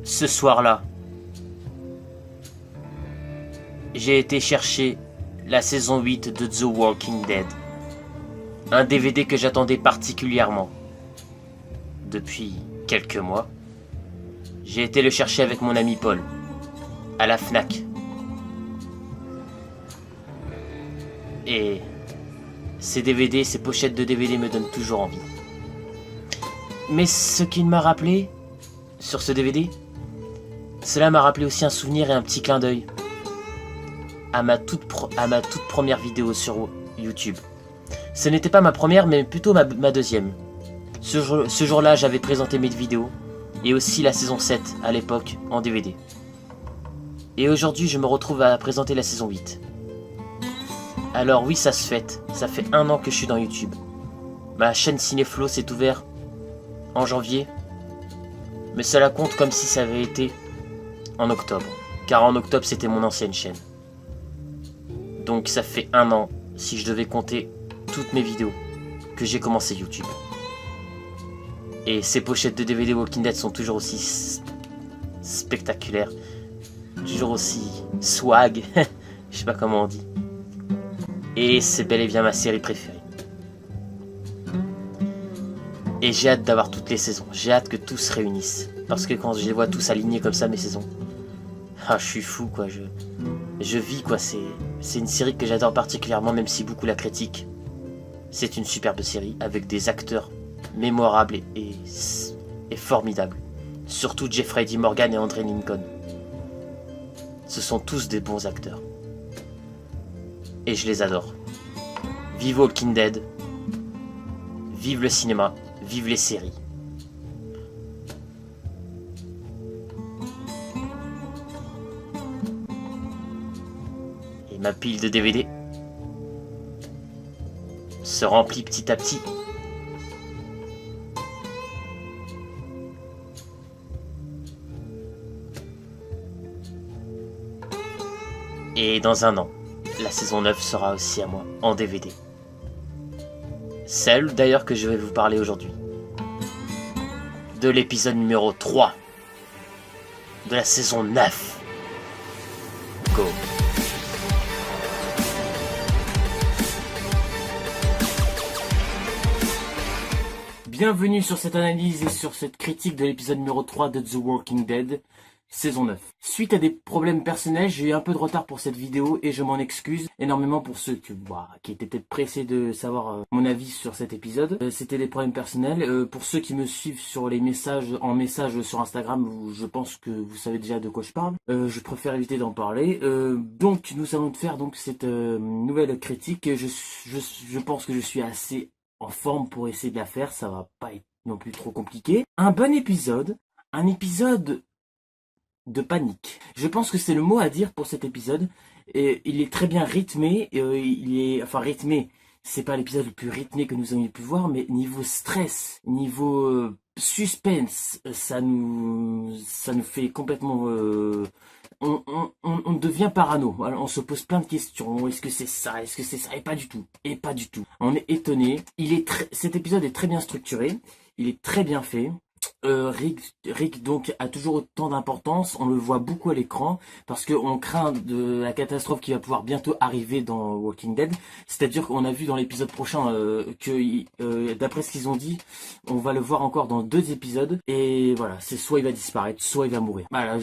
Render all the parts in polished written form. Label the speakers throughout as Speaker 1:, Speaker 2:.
Speaker 1: Ce soir-là, j'ai été chercher la saison 8 de The Walking Dead. Un DVD que j'attendais particulièrement. Depuis quelques mois, j'ai été le chercher avec mon ami Paul, à la Fnac. Et ces DVD, ces pochettes de DVD me donnent toujours envie. Mais ce qu'il m'a rappelé, sur ce DVD, cela m'a rappelé aussi un souvenir et un petit clin d'œil à ma toute première vidéo sur YouTube. Ce n'était pas ma première, mais plutôt ma deuxième. Ce jour-là, j'avais présenté mes vidéos, et aussi la saison 7 à l'époque en DVD. Et aujourd'hui, je me retrouve à présenter la saison 8. Alors oui, ça se fête. Ça fait 1 an que je suis dans YouTube. Ma chaîne Cinéflo s'est ouverte en janvier, mais cela compte comme si ça avait été en octobre, car en octobre c'était mon ancienne chaîne. Donc ça fait 1 an, si je devais compter toutes mes vidéos, que j'ai commencé YouTube. Et ces pochettes de DVD Walking Dead sont toujours aussi spectaculaires, toujours aussi swag, je sais pas comment on dit. Et c'est bel et bien ma série préférée. Et j'ai hâte d'avoir toutes les saisons, j'ai hâte que tout se réunisse. Parce que quand je les vois tous alignés comme ça, mes saisons, ah, je suis fou quoi, je vis quoi, c'est une série que j'adore particulièrement, même si beaucoup la critiquent. C'est une superbe série, avec des acteurs mémorables et formidables. Surtout Jeffrey Dean Morgan et André Lincoln. Ce sont tous des bons acteurs. Et je les adore. Vive Walking Dead. Vive le cinéma. Vive les séries. Et ma pile de DVD se remplit petit à petit. Et dans 1 an, la saison 9 sera aussi à moi, en DVD. Celle d'ailleurs que je vais vous parler aujourd'hui. De l'épisode numéro 3. De la saison 9. Go. Bienvenue sur cette analyse et sur cette critique de l'épisode numéro 3 de The Walking Dead, saison 9. Suite à des problèmes personnels, j'ai eu un peu de retard pour cette vidéo et je m'en excuse énormément pour ceux qui étaient peut-être pressés de savoir mon avis sur cet épisode. C'était des problèmes personnels. Pour ceux qui me suivent sur les messages, en message sur Instagram, je pense que vous savez déjà de quoi je parle. Je préfère éviter d'en parler. Donc nous allons faire donc cette nouvelle critique. Je pense que je suis assez en forme pour essayer de la faire, ça va pas être non plus trop compliqué. Un bon épisode, un épisode de panique. Je pense que c'est le mot à dire pour cet épisode. Et il est très bien rythmé, rythmé, c'est pas l'épisode le plus rythmé que nous ayons pu voir, mais niveau stress, niveau suspense, ça nous fait complètement... On devient parano. Alors, on se pose plein de questions. Est-ce que c'est ça? Est-ce que c'est ça? Et pas du tout. Et pas du tout. On est étonné. Cet épisode est très bien structuré. Il est très bien fait. Rick donc a toujours autant d'importance. On le voit beaucoup à l'écran parce qu'on craint de la catastrophe qui va pouvoir bientôt arriver dans Walking Dead. C'est-à-dire qu'on a vu dans l'épisode prochain que d'après ce qu'ils ont dit, on va le voir encore dans 2 épisodes. Et voilà, c'est soit il va disparaître, soit il va mourir. Voilà,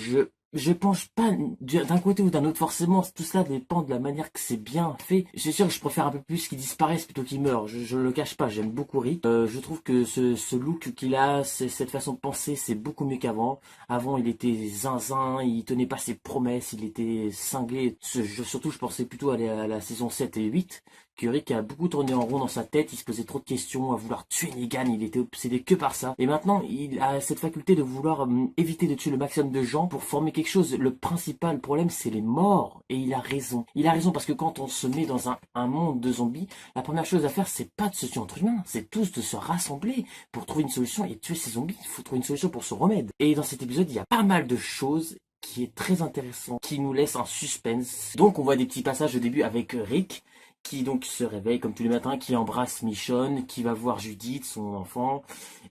Speaker 1: je penche pas d'un côté ou d'un autre, forcément tout cela dépend de la manière que c'est bien fait. C'est sûr que je préfère un peu plus qu'il disparaisse plutôt qu'il meure, je le cache pas, j'aime beaucoup Rick. Je trouve que ce look qu'il a, cette façon de penser, c'est beaucoup mieux qu'avant. Avant il était zinzin, il tenait pas ses promesses, il était cinglé. Surtout je pensais plutôt à la saison 7 et 8, que Rick a beaucoup tourné en rond dans sa tête, il se posait trop de questions, à vouloir tuer Negan, il était obsédé que par ça. Et maintenant, il a cette faculté de vouloir éviter de tuer le maximum de gens pour former quelque chose. Le principal problème, c'est les morts. Et il a raison. Il a raison parce que quand on se met dans un monde de zombies, la première chose à faire, c'est pas de se tuer entre humains, c'est tous de se rassembler pour trouver une solution et tuer ces zombies. Il faut trouver une solution pour ce remède. Et dans cet épisode, il y a pas mal de choses qui est très intéressant, qui nous laisse un suspense. Donc on voit des petits passages au début avec Rick. qui donc se réveille comme tous les matins, qui embrasse Michonne, qui va voir Judith, son enfant,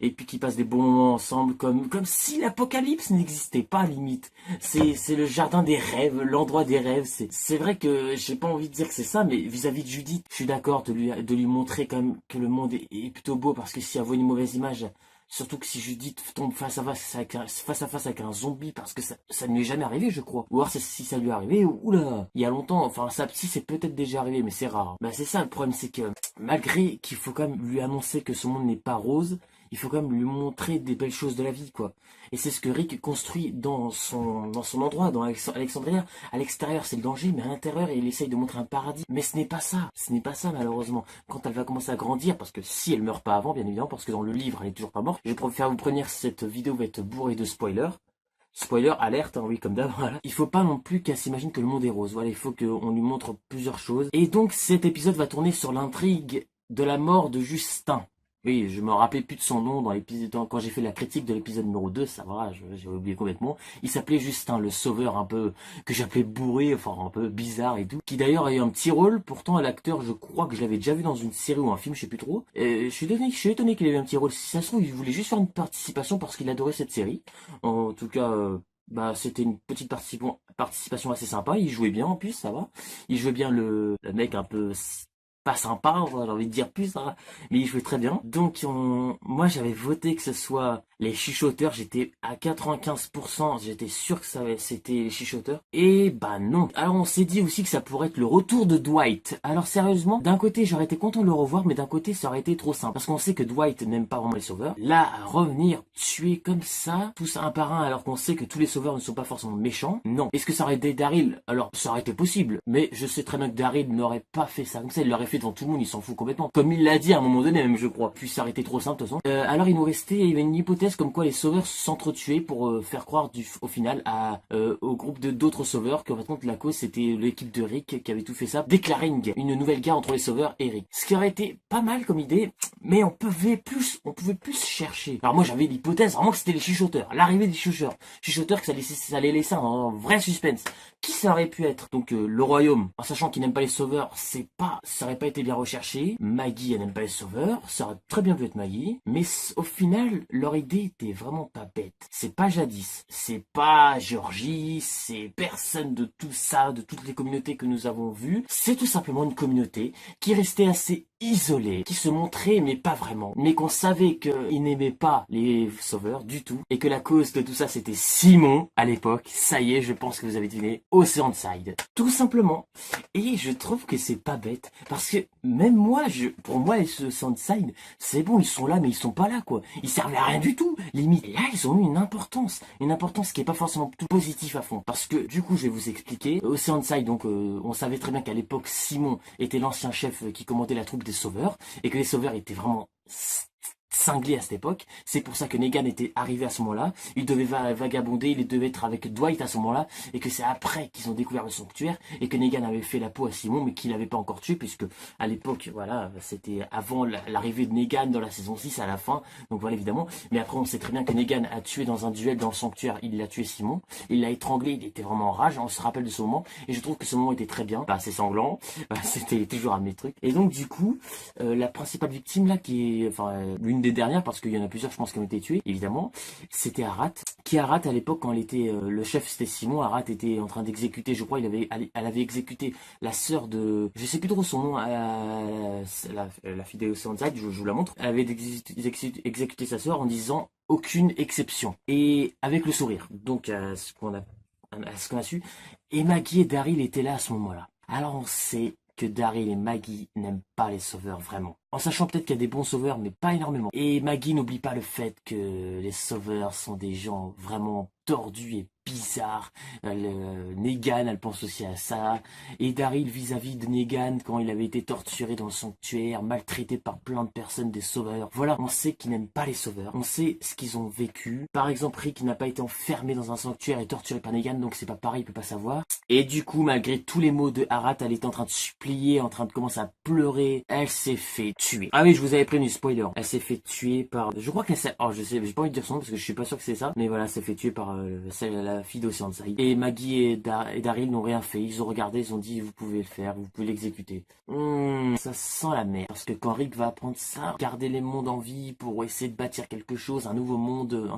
Speaker 1: et puis qui passe des bons moments ensemble, comme si l'apocalypse n'existait pas, limite. C'est le jardin des rêves, l'endroit des rêves. C'est vrai que j'ai pas envie de dire que c'est ça, mais vis-à-vis de Judith, je suis d'accord de lui montrer quand même que le monde est plutôt beau, parce que si elle voit une mauvaise image, surtout que si Judith tombe face à face avec un zombie, parce que ça ne lui est jamais arrivé, je crois. Ou alors si ça lui est arrivé, oula, il y a longtemps, enfin sa psy c'est peut-être déjà arrivé, mais c'est rare. Bah c'est ça le problème, c'est que malgré qu'il faut quand même lui annoncer que ce monde n'est pas rose, il faut quand même lui montrer des belles choses de la vie, quoi. Et c'est ce que Rick construit dans son endroit, dans Alexandria. À l'extérieur, c'est le danger, mais à l'intérieur, il essaye de montrer un paradis. Mais ce n'est pas ça. Ce n'est pas ça, malheureusement. Quand elle va commencer à grandir, parce que si elle meurt pas avant, bien évidemment, parce que dans le livre, elle est toujours pas morte, je vais préfère vous prévenir, cette vidéo va être bourrée de spoilers. Spoiler, alerte, hein, oui, comme d'hab, voilà. Il faut pas non plus qu'elle s'imagine que le monde est rose. Voilà, il faut qu'on lui montre plusieurs choses. Et donc, cet épisode va tourner sur l'intrigue de la mort de Justin. Oui, je me rappelais plus de son nom dans l'épisode, quand j'ai fait la critique de l'épisode numéro 2, ça va, j'ai oublié complètement. Il s'appelait Justin, le sauveur un peu, que j'appelais bourré, enfin un peu bizarre et tout. Qui d'ailleurs a eu un petit rôle, pourtant l'acteur, je crois que je l'avais déjà vu dans une série ou un film, je sais plus trop. Et je suis étonné qu'il ait eu un petit rôle. Si ça se trouve, il voulait juste faire une participation parce qu'il adorait cette série. En tout cas, bah c'était une petite participation assez sympa, il jouait bien en plus, ça va. Il jouait bien le mec un peu pas sympa, j'ai envie de dire plus, hein, mais il jouait très bien. Donc moi j'avais voté que ce soit les chuchoteurs, j'étais à 95%, j'étais sûr que c'était les chuchoteurs. Et bah non. Alors on s'est dit aussi que ça pourrait être le retour de Dwight. Alors sérieusement, d'un côté j'aurais été content de le revoir, mais d'un côté ça aurait été trop simple. Parce qu'on sait que Dwight n'aime pas vraiment les sauveurs. Là, à revenir tuer comme ça, tous un par un, alors qu'on sait que tous les sauveurs ne sont pas forcément méchants. Non. Est-ce que ça aurait été Daryl? Alors ça aurait été possible, mais je sais très bien que Daryl n'aurait pas fait ça comme ça, il l'aurait fait devant tout le monde, il s'en fout complètement. Comme il l'a dit à un moment donné même, je crois. Puis ça aurait été trop simple de toute façon. Alors il nous restait une hypothèse comme quoi les sauveurs s'entretuaient pour faire croire au final au groupe d'autres sauveurs qu'en fait la cause c'était l'équipe de Rick qui avait tout fait ça, déclarer une nouvelle guerre entre les sauveurs et Rick. Ce qui aurait été pas mal comme idée, mais on pouvait plus chercher. Alors moi j'avais l'hypothèse vraiment que c'était les chuchoteurs, l'arrivée des chuchoteurs, que ça allait laisser un vrai suspense. Qui ça aurait pu être? Donc le royaume, en sachant qu'ils n'aiment pas les sauveurs, ça aurait pas été bien recherché. Maggie, elle n'aime pas les sauveurs, ça aurait très bien pu être Maggie, mais au final, leur idée était vraiment pas bête. C'est pas Jadis, c'est pas Georgie, c'est personne de tout ça, de toutes les communautés que nous avons vues. C'est tout simplement une communauté qui restait assez isolée, qui se montrait mais pas vraiment, mais qu'on savait qu'ils n'aimaient pas les sauveurs du tout, et que la cause de tout ça c'était Simon à l'époque. Ça y est, je pense que vous avez deviné, Oceanside. Tout simplement. Et je trouve que c'est pas bête, parce que même moi, pour moi, Oceanside, c'est bon, ils sont là, mais ils sont pas là, quoi. Ils servaient à rien du tout, limite. Et là, ils ont eu une importance qui est pas forcément tout positif à fond, parce que du coup, je vais vous expliquer. Oceanside, donc, on savait très bien qu'à l'époque, Simon était l'ancien chef qui commandait la troupe des sauveurs, et que les sauveurs étaient vraiment cinglé à cette époque. C'est pour ça que Negan était arrivé à ce moment-là. Il devait vagabonder, il devait être avec Dwight à ce moment-là, et que c'est après qu'ils ont découvert le sanctuaire, et que Negan avait fait la peau à Simon, mais qu'il n'avait pas encore tué, puisque à l'époque, voilà, c'était avant l'arrivée de Negan dans la saison 6 à la fin, donc voilà évidemment. Mais après on sait très bien que Negan a tué dans un duel dans le sanctuaire, il a tué Simon, il l'a étranglé, il était vraiment en rage, on se rappelle de ce moment, et je trouve que ce moment était très bien, c'est sanglant, c'était toujours un de mes trucs. Et donc du coup, la principale victime là, qui est, l'une des dernières, parce qu'il y en a plusieurs je pense qui ont été tués évidemment, c'était Arat, qui à l'époque quand elle était le chef c'était Simon. Arat était en train d'exécuter, je crois elle avait exécuté la sœur de, je sais plus trop son nom, la fille d'Oceanside, je vous la montre. Elle avait exécuté sa sœur en disant aucune exception, et avec le sourire, donc ce qu'on a su. Et Maggie et Daryl étaient là à ce moment là. Alors on sait que Daryl et Maggie n'aiment pas les sauveurs vraiment. En sachant peut-être qu'il y a des bons sauveurs, mais pas énormément. Et Maggie n'oublie pas le fait que les sauveurs sont des gens vraiment tordus et bizarres. Negan, elle pense aussi à ça. Et Daryl vis-à-vis de Negan, quand il avait été torturé dans le sanctuaire, maltraité par plein de personnes, des sauveurs. Voilà, on sait qu'ils n'aiment pas les sauveurs. On sait ce qu'ils ont vécu. Par exemple, Rick n'a pas été enfermé dans un sanctuaire et torturé par Negan, donc c'est pas pareil, il peut pas savoir. Et du coup, malgré tous les mots de Arat, elle est en train de supplier, en train de commencer à pleurer. Elle s'est fait tuer. Ah oui, je vous avais prévenu, spoiler. Elle s'est fait tuer par... Je crois qu'elle s'est... Oh, je sais, j'ai pas envie de dire son nom parce que je suis pas sûr que c'est ça. Mais voilà, elle s'est fait tuer par fille d'Ocean Side. Et Maggie et Daryl n'ont rien fait. Ils ont regardé, ils ont dit vous pouvez le faire, vous pouvez l'exécuter. Ça sent la merde. Parce que quand Rick va apprendre ça, garder les mondes en vie pour essayer de bâtir quelque chose, un nouveau monde,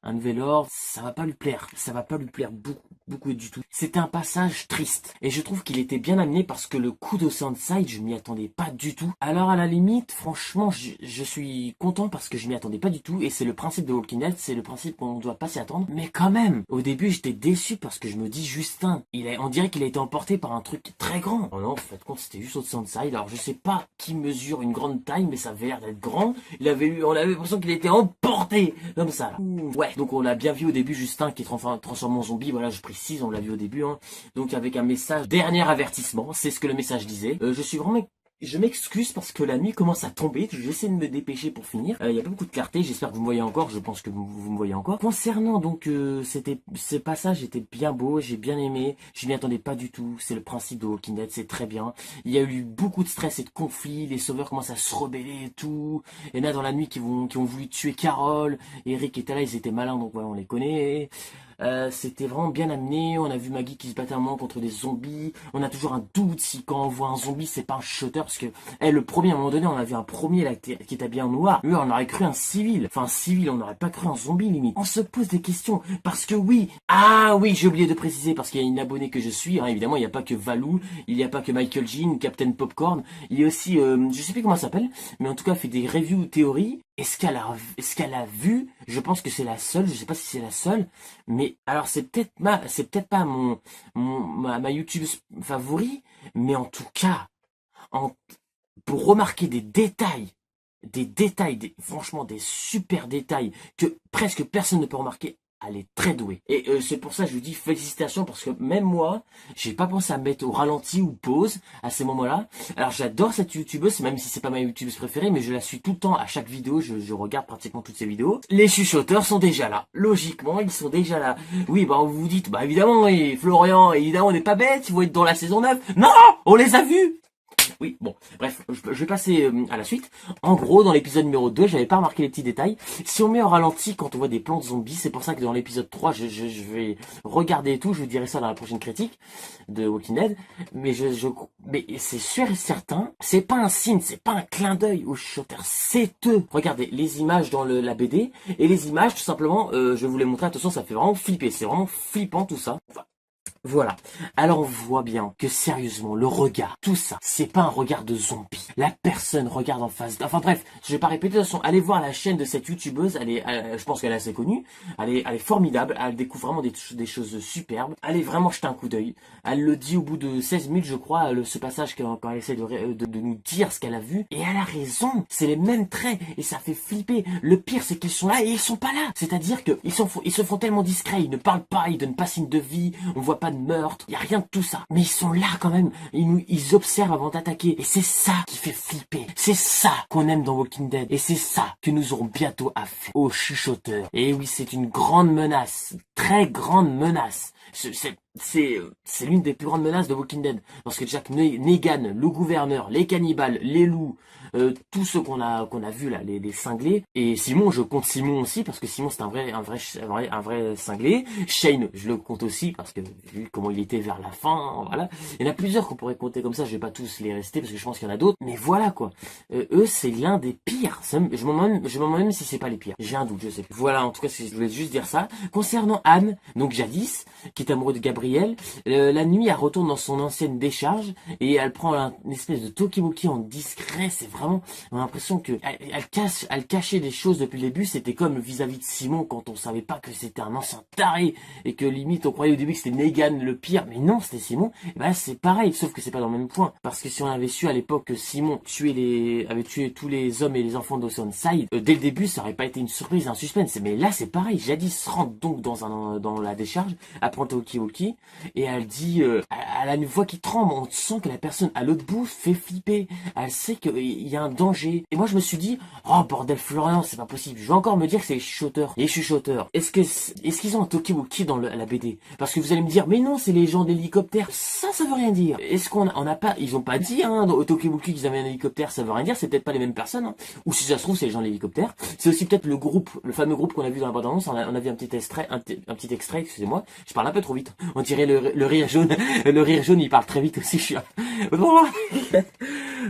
Speaker 1: un nouvel ordre, ça va pas lui plaire. Ça va pas lui plaire beaucoup du tout. C'était un passage triste. Et je trouve qu'il était bien amené parce que le coup d'Ocean Side, je m'y attendais pas du tout. Alors à la limite, franchement, je suis content parce que je m'y attendais pas du tout. Et c'est le principe de Walking Dead, c'est le principe qu'on doit pas s'y attendre. Mais quand même, au début, j'étais déçu parce que je me dis, Justin, on dirait qu'il a été emporté par un truc très grand. Oh non, en fait, compte, c'était juste Ocean Side. Alors je sais pas qui mesure une grande taille, mais ça avait l'air d'être grand. On avait l'impression qu'il était emporté comme ça. Là. Ouais, donc on l'a bien vu au début, Justin qui est transformé en zombie. Voilà, je précise, on l'a vu au début. Hein. Donc avec un message, dernier avertissement, c'est ce que le message disait. Je m'excuse parce que la nuit commence à tomber, j'essaie de me dépêcher pour finir. Il y a pas beaucoup de clarté, j'espère que vous me voyez encore, je pense que vous me voyez encore. Concernant donc ce passage était bien beau, j'ai bien aimé, je m'y attendais pas du tout, c'est le principe de Walking Dead, c'est très bien. Il y a eu beaucoup de stress et de conflits, les sauveurs commencent à se rebeller et tout. Il y en a dans la nuit qui ont voulu tuer Carol, Eric était là, ils étaient malins donc voilà, on les connaît. C'était vraiment bien amené, on a vu Maggie qui se battait un moment contre des zombies, on a toujours un doute si quand on voit un zombie c'est pas un shooter, parce que le premier à un moment donné on a vu un premier là qui était habillé en noir, lui on aurait cru un civil, enfin un civil, on n'aurait pas cru un zombie limite. On se pose des questions, parce que oui, j'ai oublié de préciser, parce qu'il y a une abonnée que je suis, hein, évidemment il n'y a pas que Valou, il n'y a pas que Michael Jean, Captain Popcorn, il y a aussi, je sais plus comment ça s'appelle, mais en tout cas fait des reviews théories. Est-ce qu'elle a vu? Je pense que c'est la seule, je sais pas si c'est la seule, mais alors c'est peut-être pas ma YouTube favori, mais en tout cas, pour remarquer des détails, franchement des super détails que presque personne ne peut remarquer. Elle est très douée. Et c'est pour ça que je lui dis félicitations parce que même moi, j'ai pas pensé à mettre au ralenti ou pause à ces moments-là. Alors j'adore cette youtubeuse, même si c'est pas ma youtubeuse préférée, mais je la suis tout le temps à chaque vidéo, je regarde pratiquement toutes ses vidéos. Les chuchoteurs sont déjà là. Logiquement, ils sont déjà là. Oui, bah vous vous dites, bah évidemment, et Florian, évidemment, on n'est pas bêtes, ils vont être dans la saison 9. Non, on les a vus. Oui, bon, bref, je vais passer à la suite. En gros, dans l'épisode numéro 2, j'avais pas remarqué les petits détails. Si on met au ralenti quand on voit des plantes zombies, c'est pour ça que dans l'épisode 3, je vais regarder et tout, je vous dirai ça dans la prochaine critique de Walking Dead. Mais mais c'est sûr et certain, c'est pas un signe, c'est pas un clin d'œil aux shooters, c'est eux. Regardez, les images dans la BD, et les images, tout simplement, je vais vous les montrer, attention, ça fait vraiment flipper, c'est vraiment flippant tout ça. Voilà. Alors on voit bien que sérieusement, le regard, tout ça, c'est pas un regard de zombie. La personne regarde en face. Enfin bref, je vais pas répéter. De toute façon, allez voir la chaîne de cette youtubeuse. Je pense qu'elle est assez connue. Elle est formidable. Elle découvre vraiment des choses superbes. Allez vraiment jeter un coup d'œil. Elle le dit au bout de 16 minutes, je crois, ce passage quand elle essaie de nous dire ce qu'elle a vu. Et elle a raison. C'est les mêmes traits et ça fait flipper. Le pire, c'est qu'ils sont là et ils sont pas là. C'est-à-dire que ils se font tellement discrets. Ils ne parlent pas, ils donnent pas signe de vie. On voit pas de meurtre, il y a rien de tout ça. Mais ils sont là quand même, ils observent avant d'attaquer. Et c'est ça qui fait flipper. C'est ça qu'on aime dans Walking Dead. Et c'est ça que nous aurons bientôt affaire aux chuchoteurs. Et oui, c'est une grande menace, très grande menace. C'est l'une des plus grandes menaces de Walking Dead. Parce que Jack Negan, le gouverneur, les cannibales, les loups, tous ceux qu'on a vu là, les cinglés. Et Simon, je compte Simon aussi parce que Simon c'est un vrai cinglé. Shane, je le compte aussi parce que vu comment il était vers la fin, voilà. Il y en a plusieurs qu'on pourrait compter comme ça. Je vais pas tous les rester parce que je pense qu'il y en a d'autres. Mais voilà quoi. Eux c'est l'un des pires. Je me demande même si c'est pas les pires. J'ai un doute, je sais plus. Voilà, en tout cas, je voulais juste dire ça. Concernant Anne, donc jadis, qui est amoureux de Gabriel, la nuit elle retourne dans son ancienne décharge et elle prend une espèce de talkie-walkie en discret. C'est vraiment, on a l'impression que elle cachait des choses depuis le début. C'était comme vis-à-vis de Simon quand on savait pas que c'était un ancien taré et que limite on croyait au début que c'était Negan le pire, mais non, c'était Simon. Et ben c'est pareil, sauf que c'est pas dans le même point. Parce que si on avait su à l'époque que Simon avait tué tous les hommes et les enfants d'Ocean Side, dès le début ça aurait pas été une surprise, un suspense. Mais là c'est pareil. Jadis rentre donc dans la décharge, elle prend le talkie-walkie et elle dit, elle a une voix qui tremble. On sent que la personne à l'autre bout fait flipper. Elle sait qu'il y a un danger. Et moi je me suis dit, oh bordel Florian, c'est pas possible. Je vais encore me dire que c'est les chuchoteurs. Les chuchoteurs. Est-ce qu'ils ont un talkie-walkie dans la BD? Parce que vous allez me dire, mais non, c'est les gens d'hélicoptère. Ça veut rien dire. Est-ce qu'on n'a pas, ils ont pas dit, hein, dans Otokebuki qu'ils avaient un hélicoptère, ça veut rien dire, c'est peut-être pas les mêmes personnes, hein. Ou si ça se trouve, c'est les gens de l'hélicoptère. C'est aussi peut-être le groupe, le fameux groupe qu'on a vu dans la bande-annonce, on a vu un petit extrait, un petit extrait, excusez-moi, je parle un peu trop vite. On dirait le rire jaune, le rire jaune, il parle très vite aussi, je suis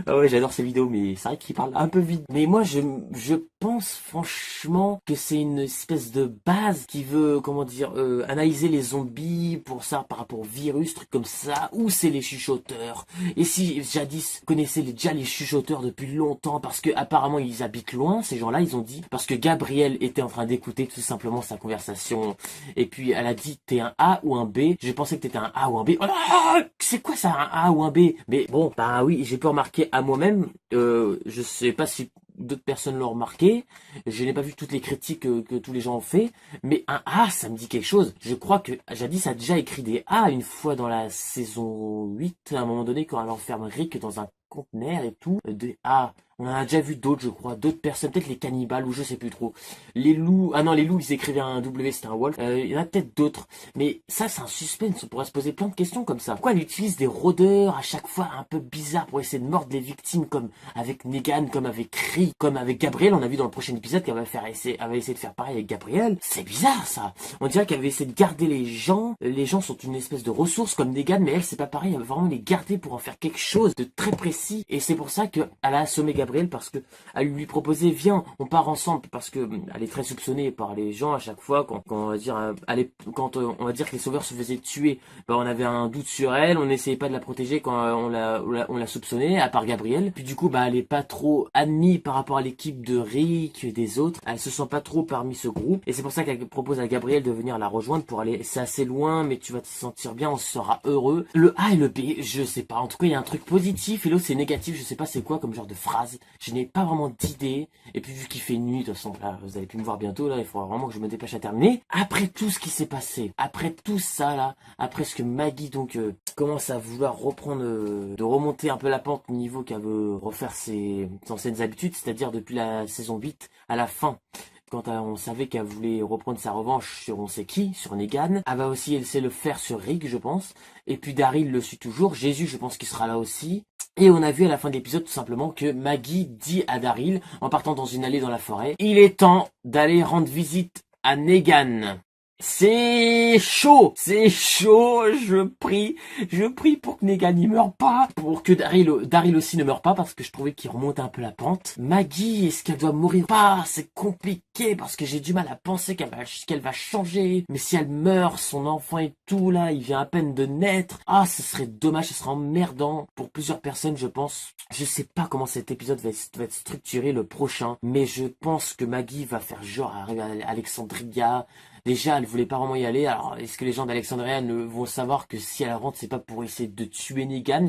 Speaker 1: Ah ouais, j'adore ces vidéos, mais c'est vrai qu'il parle un peu vite. Mais moi, je pense franchement que c'est une espèce de base qui veut, comment dire, analyser les zombies pour ça, par rapport au virus, trucs comme ça, ou c'est les chuchoteurs. Et si jadis connaissaient déjà les chuchoteurs depuis longtemps, parce que apparemment ils habitent loin, ces gens-là, ils ont dit, parce que Gabrielle était en train d'écouter tout simplement sa conversation, et puis elle a dit, t'es un A ou un B? Je pensais que t'étais un A ou un B. Oh là, c'est quoi ça, un A ou un B? Mais bon, bah oui, j'ai pu remarquer à moi-même, je sais pas si d'autres personnes l'ont remarqué, je n'ai pas vu toutes les critiques que tous les gens ont fait, mais un A, ça me dit quelque chose. Je crois que Jadis a déjà écrit des A une fois dans la saison 8, à un moment donné, quand elle enferme Rick dans un conteneur et tout, des A. On en a déjà vu d'autres, je crois, d'autres personnes, peut-être les cannibales, ou je sais plus trop. Les loups, ah non, les loups, ils écrivaient un W, c'était un wolf. Il y en a peut-être d'autres. Mais ça, c'est un suspense, on pourrait se poser plein de questions comme ça. Pourquoi elle utilise des rôdeurs à chaque fois un peu bizarres pour essayer de mordre les victimes, comme avec Negan, comme avec Rick, comme avec Gabriel? On a vu dans le prochain épisode qu'elle va essayer de faire pareil avec Gabriel. C'est bizarre, ça. On dirait qu'elle avait essayé de garder les gens. Les gens sont une espèce de ressource comme Negan, mais elle, c'est pas pareil. Elle veut vraiment les garder pour en faire quelque chose de très précis. Et c'est pour ça qu'elle a assommé Gabriel, parce que elle lui proposait, viens, on part ensemble, parce que elle est très soupçonnée par les gens à chaque fois quand on va dire quand on va dire que les sauveurs se faisaient tuer, bah on avait un doute sur elle, on n'essayait pas de la protéger quand on la soupçonnait, à part Gabriel. Puis du coup, bah elle est pas trop admise par rapport à l'équipe de Rick et des autres. Elle se sent pas trop parmi ce groupe, et c'est pour ça qu'elle propose à Gabriel de venir la rejoindre pour aller. C'est assez loin, mais tu vas te sentir bien, on sera heureux. Le A et le B, je sais pas. En tout cas, il y a un truc positif et l'autre c'est négatif. Je sais pas c'est quoi comme genre de phrase. Je n'ai pas vraiment d'idée. Et puis vu qu'il fait nuit, de toute façon, là, vous allez plus me voir bientôt, là, il faudra vraiment que je me dépêche à terminer. Après tout ce qui s'est passé, après tout ça, là, après ce que Maggie, donc, commence à vouloir reprendre, de remonter un peu la pente au niveau qu'elle veut refaire ses anciennes habitudes, c'est-à-dire depuis la saison 8 à la fin. Quand on savait qu'elle voulait reprendre sa revanche sur on sait qui, sur Negan. Elle va aussi essayer de le faire sur Rick, je pense. Et puis Daryl le suit toujours. Jésus, je pense qu'il sera là aussi. Et on a vu à la fin de l'épisode tout simplement que Maggie dit à Daryl, en partant dans une allée dans la forêt, il est temps d'aller rendre visite à Negan. C'est chaud, je prie pour que Negan n'y meure pas, pour que Daryl aussi ne meure pas, parce que je trouvais qu'il remonte un peu la pente. Maggie, est-ce qu'elle doit mourir? Pas, c'est compliqué, parce que j'ai du mal à penser qu'elle va changer, mais si elle meurt, son enfant et tout, là, il vient à peine de naître, ah, ce serait dommage, ce serait emmerdant pour plusieurs personnes, je pense. Je sais pas comment cet épisode va être structuré, le prochain, mais je pense que Maggie va faire genre arriver à Alexandria. Déjà, elle voulait pas vraiment y aller. Alors, est-ce que les gens d'Alexandria vont savoir que si elle rentre, c'est pas pour essayer de tuer Negan?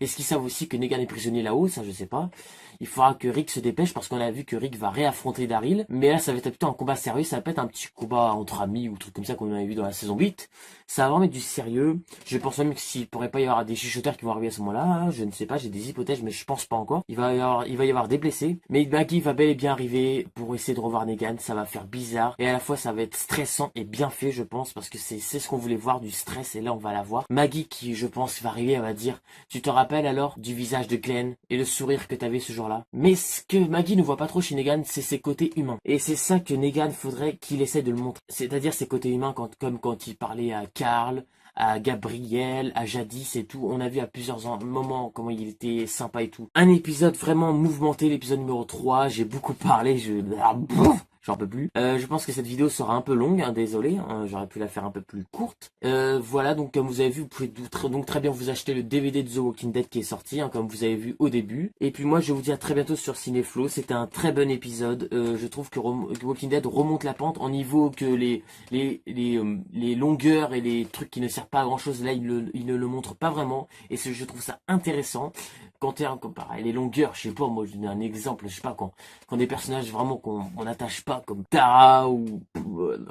Speaker 1: Est-ce qu'ils savent aussi que Negan est prisonnier là-haut? Ça, je sais pas. Il faudra que Rick se dépêche, parce qu'on a vu que Rick va réaffronter Daryl. Mais là, ça va être plutôt un combat sérieux. Ça va pas être un petit combat entre amis ou truc comme ça qu'on avait vu dans la saison 8. Ça va vraiment être du sérieux. Je pense même que s'il pourrait pas y avoir des chuchoteurs qui vont arriver à ce moment-là, je ne sais pas, j'ai des hypothèses, mais je pense pas encore. Il va y avoir des blessés. Mais Maggie va bel et bien arriver pour essayer de revoir Negan. Ça va faire bizarre. Et à la fois, ça va être stressant et bien fait, je pense, parce que c'est ce qu'on voulait voir, du stress, et là, on va la voir. Maggie, qui, je pense, va arriver, elle va dire, tu te rappelles alors du visage de Glenn et le sourire que t'avais ce jour-là? Mais ce que Maggie ne voit pas trop chez Negan, c'est ses côtés humains. Et c'est ça que Negan faudrait qu'il essaie de le montrer. C'est-à-dire ses côtés humains, comme quand il parlait à Carl, à Gabriel, à Jadis et tout. On a vu à plusieurs moments comment il était sympa et tout. Un épisode vraiment mouvementé, l'épisode numéro 3. J'ai beaucoup parlé, j'en peux plus. Je pense que cette vidéo sera un peu longue, hein, désolé, hein, j'aurais pu la faire un peu plus courte. Voilà, donc comme vous avez vu, vous pouvez donc très bien vous acheter le DVD de The Walking Dead qui est sorti, hein, comme vous avez vu au début. Et puis moi, je vous dis à très bientôt sur Cinéflow. C'était un très bon épisode. Je trouve que Walking Dead remonte la pente en niveau que les longueurs et les trucs qui ne servent pas à grand chose, là, il ne le montre pas vraiment. Et je trouve ça intéressant. quand t'es comme pareil, les longueurs, je sais pas, moi je donne un exemple, je sais pas, quand des personnages vraiment qu'on n'attache pas, comme Tara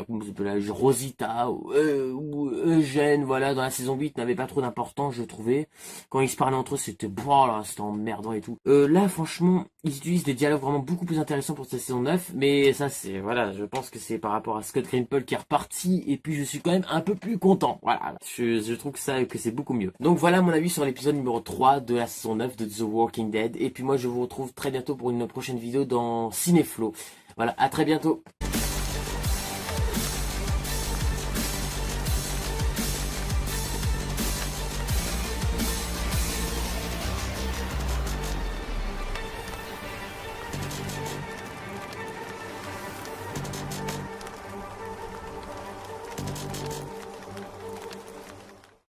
Speaker 1: comment ça s'appelle, Rosita ou Eugène, voilà, dans la saison 8 n'avait pas trop d'importance, je trouvais. Quand ils se parlaient entre eux, c'était emmerdant et tout. Là, franchement, ils utilisent des dialogues vraiment beaucoup plus intéressants pour cette saison 9, mais ça c'est, voilà, je pense que c'est par rapport à Scott Grimple qui est reparti, et puis je suis quand même un peu plus content, voilà, je trouve que c'est beaucoup mieux. Donc voilà mon avis sur l'épisode numéro 3 de la saison 9 de The Walking Dead, et puis moi je vous retrouve très bientôt pour une prochaine vidéo dans Cinéflo. Voilà, à très bientôt.